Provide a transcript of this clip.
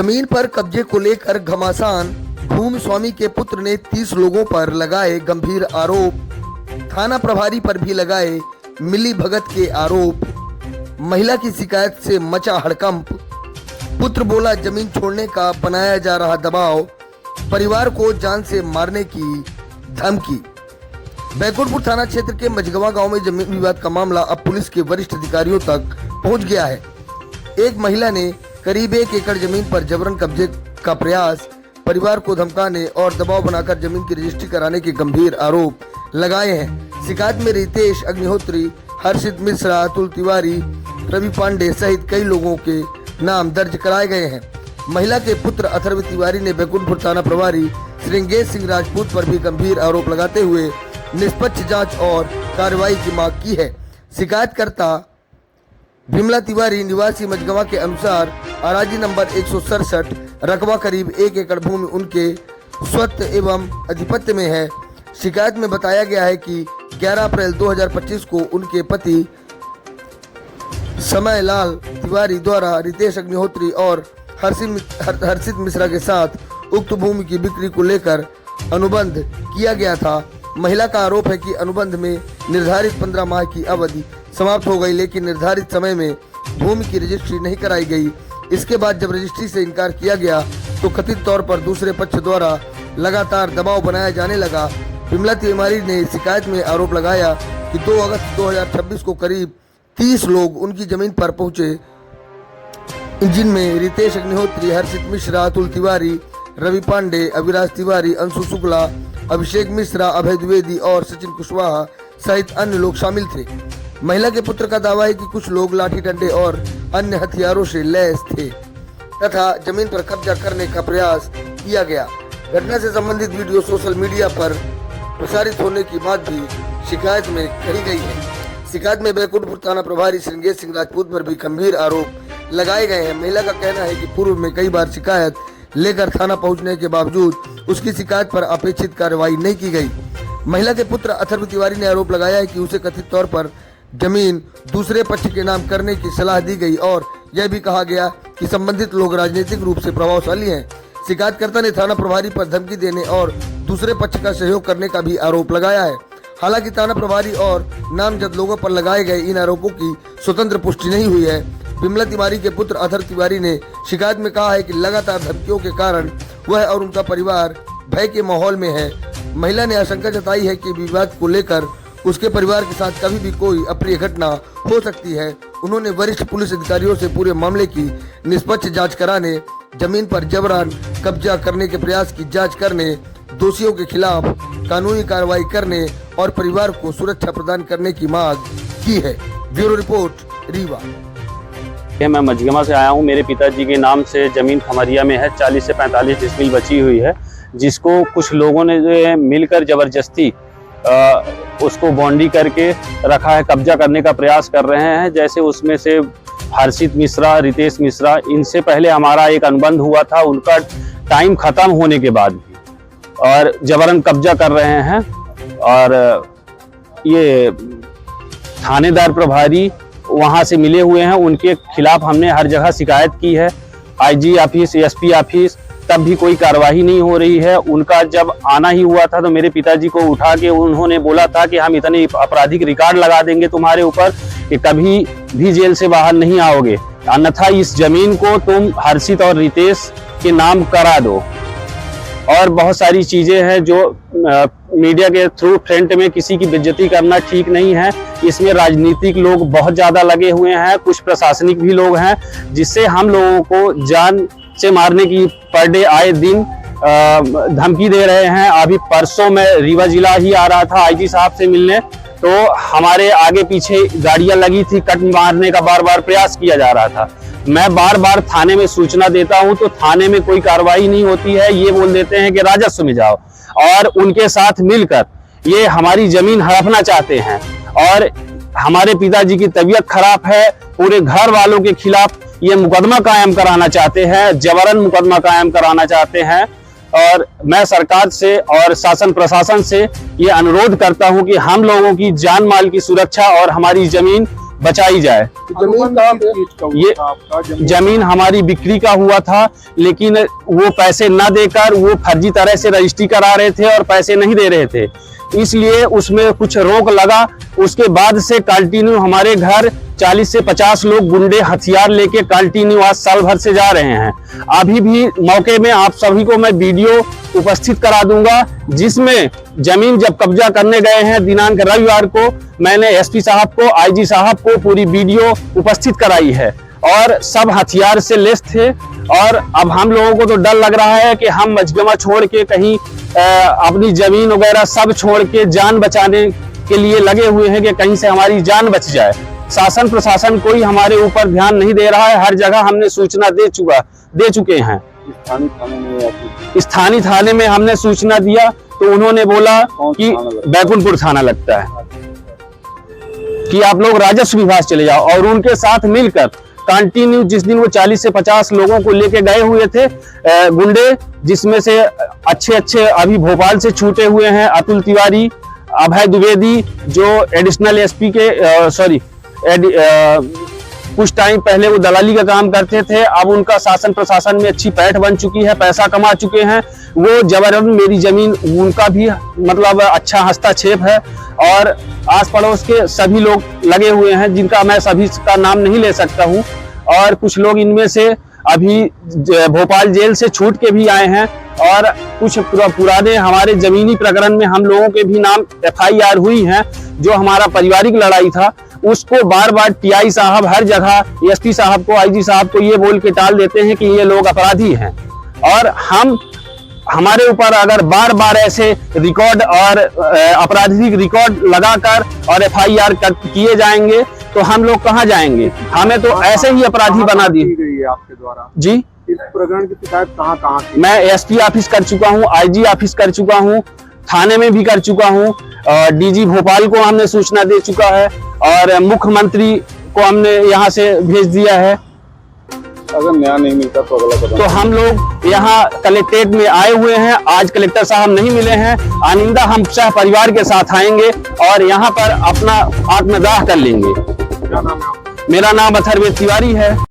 जमीन पर कब्जे को लेकर घमासान। भूमि स्वामी के पुत्र ने 30 लोगों पर लगाए गंभीर आरोप। थाना प्रभारी पर भी लगाए मिली भगत के आरोप। महिला की शिकायत से मचा हड़कंप। पुत्र बोला जमीन छोड़ने का बनाया जा रहा दबाव। परिवार को जान से मारने की धमकी। बैकुंठपुर थाना क्षेत्र के मझगवा गांव में जमीन विवाद का मामला अब पुलिस के वरिष्ठ अधिकारियों तक पहुंच गया है। एक महिला ने करीब 1 एकड़ जमीन पर जबरन कब्जे का प्रयास, परिवार को धमकाने और दबाव बनाकर जमीन की रजिस्ट्री कराने के गंभीर आरोप लगाए हैं। शिकायत में रितेश अग्निहोत्री, हर्षित मिश्रा, अतुल तिवारी, रवि पांडे सहित कई लोगों के नाम दर्ज कराए गए हैं। महिला के पुत्र अथर्व तिवारी ने बैकुंठपुर थाना प्रभारी श्रृंगेश सिंह राजपूत पर भी गंभीर आरोप लगाते हुए निष्पक्ष जांच और कार्रवाई की मांग की है। शिकायतकर्ता विमला तिवारी निवासी मझगवा के अनुसार अराजी नंबर 167 रकबा करीब 1 एकड़ भूमि उनके स्वत्व एवं अधिपत्य में है। शिकायत में बताया गया है कि 11 अप्रैल 2025 को उनके पति समय लाल तिवारी द्वारा रितेश अग्निहोत्री और हर्षित मिश्रा के साथ उक्त भूमि की बिक्री को लेकर अनुबंध किया गया था। महिला का आरोप है कि अनुबंध में निर्धारित 15 माह की अवधि समाप्त हो गई, लेकिन निर्धारित समय में भूमि की रजिस्ट्री नहीं कराई गई। इसके बाद जब रजिस्ट्री से इनकार किया गया तो कथित तौर पर दूसरे पक्ष द्वारा लगातार दबाव बनाया जाने लगा। विमला तिवारी ने शिकायत में आरोप लगाया कि 2 अगस्त 2026 को करीब 30 लोग उनकी जमीन पर पहुंचे, जिनमें रितेश अग्निहोत्री, हर्षित मिश्रा, अतुल तिवारी, रवि पांडे, अविराज तिवारी, अंशु शुक्ला, अभिषेक मिश्रा, अभय द्विवेदी और सचिन कुशवाहा सहित अन्य लोग शामिल थे। महिला के पुत्र का दावा है कि कुछ लोग लाठी डंडे और अन्य हथियारों से लैस थे तथा जमीन पर कब्जा करने का प्रयास किया गया। घटना से संबंधित वीडियो सोशल मीडिया पर प्रसारित होने की बात भी शिकायत में कही गई है। शिकायत में बैकुंठपुर थाना प्रभारी श्रृंगेश सिंह राजपूत पर भी गंभीर आरोप लगाए गए हैं। महिला का कहना है कि पूर्व में कई बार शिकायत लेकर थाना पहुंचने के बावजूद उसकी शिकायत पर अपेक्षित कार्रवाई नहीं की गई। महिला के पुत्र अथर्व तिवारी ने आरोप लगाया है कि उसे कथित तौर पर जमीन दूसरे पक्ष के नाम करने की सलाह दी गई और यह भी कहा गया कि संबंधित लोग राजनीतिक रूप से प्रभावशाली हैं। शिकायतकर्ता ने थाना प्रभारी पर धमकी देने और दूसरे पक्ष का सहयोग करने का भी आरोप लगाया है। हालांकि थाना प्रभारी और नामजद लोगों पर लगाए गए इन आरोपों की स्वतंत्र पुष्टि नहीं हुई है। विमला तिवारी के पुत्र अथर्व तिवारी ने शिकायत में कहा है कि लगातार धमकियों के कारण वह और उनका परिवार भय के माहौल में है। महिला ने आशंका जताई है कि विवाद को लेकर उसके परिवार के साथ कभी भी कोई अप्रिय घटना हो सकती है। उन्होंने वरिष्ठ पुलिस अधिकारियों से पूरे मामले की निष्पक्ष जांच कराने, जमीन पर जबरन कब्जा करने के प्रयास की जांच करने, दोषियों के खिलाफ कानूनी कार्रवाई करने और परिवार को सुरक्षा प्रदान करने की मांग की है। Bureau report, Rewa. मैं मझगवा से आया हूँ। मेरे पिताजी के नाम से जमीन खमरिया में है, 40 से 45 डिसमिल बची हुई है, जिसको कुछ लोगों ने जो है मिलकर जबरदस्ती उसको बॉन्डी करके रखा है, कब्जा करने का प्रयास कर रहे हैं। जैसे उसमें से हर्षित मिश्रा, रितेश मिश्रा, इनसे पहले हमारा एक अनुबंध हुआ था, उनका टाइम खत्म होने के बाद भी और जबरन कब्जा कर रहे हैं। और ये थानेदार प्रभारी वहां से मिले हुए हैं, उनके खिलाफ हमने हर जगह शिकायत की है, आईजी ऑफिस, एसपी ऑफिस, तब भी कोई कार्रवाई नहीं हो रही है। उनका जब आना ही हुआ था तो मेरे पिताजी को उठा के उन्होंने बोला था कि हम इतने आपराधिक रिकॉर्ड लगा देंगे तुम्हारे ऊपर कि कभी भी जेल से बाहर नहीं आओगे, अन्यथा इस जमीन को तुम हर्षित और रितेश के नाम करा दो। और बहुत सारी चीजें हैं जो मीडिया के थ्रू फ्रंट में किसी की बेइज्जती करना ठीक नहीं है। इसमें राजनीतिक लोग बहुत ज्यादा लगे हुए हैं, कुछ प्रशासनिक भी लोग हैं, जिससे हम लोगों को जान से मारने की पर डे आए दिन धमकी दे रहे हैं। अभी परसों में रीवा जिला ही आ रहा था आईजी साहब से मिलने, तो हमारे आगे पीछे गाड़ियां लगी थी, कट मारने का बार बार प्रयास किया जा रहा था। मैं बार बार थाने में सूचना देता हूं तो थाने में कोई कार्रवाई नहीं होती है। ये बोल देते हैं कि राजस्व में जाओ, और उनके साथ मिलकर ये हमारी जमीन हड़पना चाहते हैं। और हमारे पिताजी की तबीयत खराब है, पूरे घर वालों के खिलाफ ये मुकदमा कायम कराना चाहते हैं, जबरन मुकदमा कायम कराना चाहते हैं। और मैं सरकार से और शासन प्रशासन से ये अनुरोध करता हूं कि हम लोगों की जान माल की सुरक्षा और हमारी जमीन बचाई जाए। जमीन कहाँ पे? ये जमीन हमारी बिक्री का हुआ था, लेकिन वो पैसे न देकर वो फर्जी तरह से रजिस्ट्री करा रहे थे और पैसे नहीं दे रहे थे, इसलिए उसमें कुछ रोक लगा। उसके बाद से कंटिन्यू हमारे घर 40 से 50 लोग गुंडे हथियार लेके कंटिन्यू आज साल भर से जा रहे हैं। अभी भी मौके में आप सभी को मैं वीडियो उपस्थित करा दूंगा, जिसमें जमीन जब कब्जा करने गए हैं दिनांक रविवार को, मैंने एसपी साहब को, आईजी साहब को पूरी वीडियो उपस्थित कराई है और सब हथियार से लैस थे। और अब हम लोगों को तो डर लग रहा है कि हम मझगमा छोड़ के कहीं अपनी जमीन वगैरह सब छोड़ के जान बचाने के लिए लगे हुए हैं कि कहीं से हमारी जान बच जाए। शासन प्रशासन कोई हमारे ऊपर ध्यान नहीं दे रहा है। हर जगह हमने सूचना दे चुके हैं। स्थानीय थाने में हमने सूचना दिया तो उन्होंने बोला कि बैकुंठपुर थाना लगता है, कि आप लोग राजस्व विभाग चले जाओ। और उनके साथ मिलकर कंटिन्यू जिस दिन वो 40 से 50 लोगों को लेके गए हुए थे गुंडे, जिसमें से अच्छे अभी भोपाल से छूटे हुए हैं अतुल तिवारी, अभय द्विवेदी जो एडिशनल एसपी के कुछ टाइम पहले वो दलाली का काम करते थे, अब उनका शासन प्रशासन में अच्छी पैठ बन चुकी है, पैसा कमा चुके हैं। वो जबरदस्त मेरी जमीन, उनका भी मतलब अच्छा हस्तक्षेप है। और आस पड़ोस के सभी लोग लगे हुए हैं, जिनका मैं सभी का नाम नहीं ले सकता हूँ। और कुछ लोग इनमें से अभी भोपाल जेल से छूट के भी आए हैं। और कुछ पुराने हमारे जमीनी प्रकरण में हम लोगों के भी नाम FIR हुई हैं। जो हमारा पारिवारिक लड़ाई था उसको बार बार TI साहब हर जगह SP साहब को, IG साहब को ये बोल के टाल देते हैं कि ये लोग अपराधी हैं। और हमारे ऊपर अगर बार बार ऐसे रिकॉर्ड और आपराधिक रिकॉर्ड लगाकर और FIR किए जाएंगे तो हम लोग कहाँ जाएंगे? हमें तो ऐसे ही अपराधी बना दिए आपके द्वारा। जी, इस प्रकरण की शिकायत कहाँ की? मैं SP ऑफिस कर चुका हूँ, IG ऑफिस कर चुका हूँ, थाने में भी कर चुका हूँ, DG भोपाल को हमने सूचना दे चुका है और मुख्यमंत्री को हमने यहाँ से भेज दिया है। अगर न्याय नहीं मिलता तो अगला कदम? तो हम लोग यहाँ कलेक्ट्रेट में आए हुए हैं। आज कलेक्टर साहब नहीं मिले हैं। आइंदा हम सह परिवार के साथ आएंगे और यहाँ पर अपना आत्मदाह कर लेंगे। क्या नाम है आपका? मेरा नाम अथर्व तिवारी है।